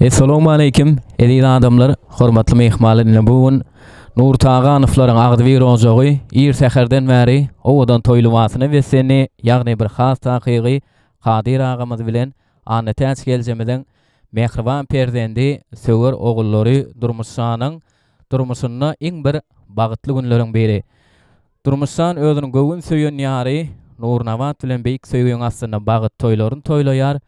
Assalamu alaykum, aziz adamlar, hormatly mehmanlar. Bugün Nur Tağanowylaryň agdy bir ojagy ir seherden bäri owadan toýluwasyny we seni ýagny bir has takygy Kadir agamyz bilen anna täç geljemeden mehriban perdendi söwer ogullary durmuşynyň iň bir bagtly günleriň biri. Durmuşsan özüni göwün söýen ýary Nurnawat bilen beýik söýgen aslynda bagyt toýlaryny toýlaýar.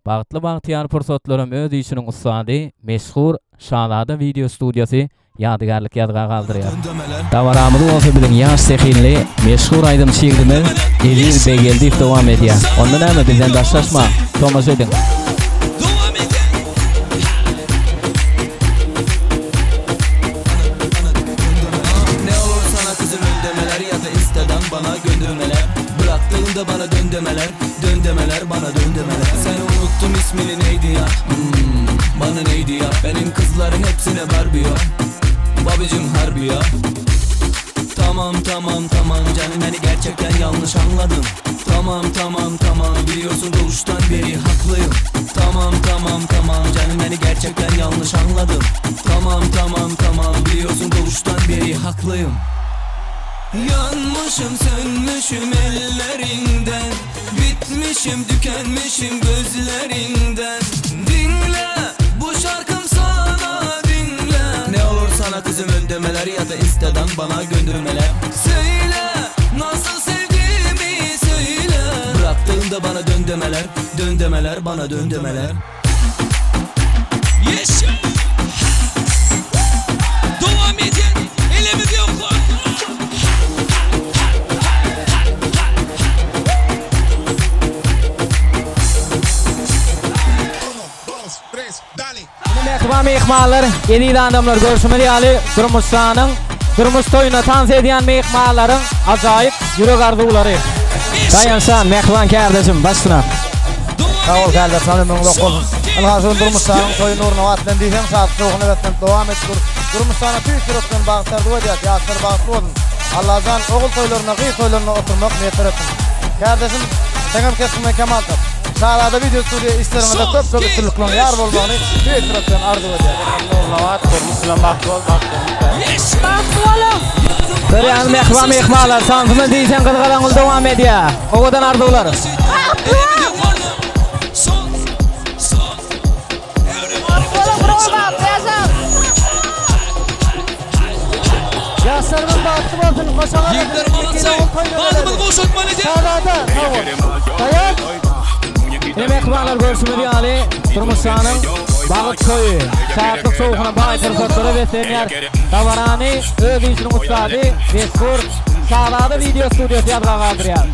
Bagtly bagtyar pursatlarym öz işiniň ustady, meşhur Şalada video studiýasy ýadygarlyk ýadga galdyrýar. Dawaramyzy bolsa bilen ýaş sehinli, meşhur aýdym şiirler Elir Begeldi dowam edýär. Ondan näme bizden daşlaşma, tomaş edin. Ne olur sana kızım öndemeler ya da Insta'dan bana göndermeler. Bıraktığında bana döndemeler, döndemeler bana döndemeler. Sen unuttum ismini neydi ya? Bana neydi ya? Benim kızların hepsine Barbie ya. Babacım harbi ya. Tamam canım beni gerçekten yanlış anladın. Tamam biliyorsun doğuştan beri haklıyım. Tamam canım beni gerçekten yanlış anladın. Tamam biliyorsun doğuştan beri haklıyım. Yanmışım sönmüşüm ellerinden, bitmişim tükenmişim gözlerinden. Dinle bu şarkım sana dinle. Ne olur sana kızım öndemeler ya da Insta'dan bana göndermeler. Söyle nasıl sevdiğimi söyle. Bıraktığında bana döndemeler, döndemeler bana döndemeler. Yes. Devam edin. Elimiz yok. Mehriban mehmanlar, aziz adamlar, görüşmeli ýaly Durmuşsanyň durmuş toýuna tans edýän mehmanlaryň ajaýyp ýürek arzulary. Dayansan mehriban kardeşim, başsyna. Sağol kardeşim, memnunluk bolsun. Alhasyl Durmuşsanyň toýy Nurnawat bilen diýsen saat soňuna wetden dowam etdir. Durmuşsana tüýsüretden bagtlar dowajat, ýaşlar bagtly bolsun. Allah'dan ogul toýlaryna, gyý toýlaryna oturmak niýet etdim. Kardeşim, seňem kesme kemal tap. Şalada video studiýa işlerimde köp üstünlikler ýar bolmagyny tüýsüretden arzu edýär. Nurnawat Durmuşsyna bagtly bolmak. Bir ýan mehriban mehmanlar, sansyny diýsen gyzgalaňyz dowam edýär. Owadan arzular. Yaşlarımın bagtly bolsun, koşalar. Ýigitlerim anatsa, bagtymyz goşatman edýär. Şalada, dayan. Mehribanlar, görüşmeli ýaly Durmuşsanyň bagyt toýy, saatlyk soňuna baý pursatlara besenýär. Dawarany öz işiniň ustady, meşhur Şalada video studiýasy ýadga galdyrýar.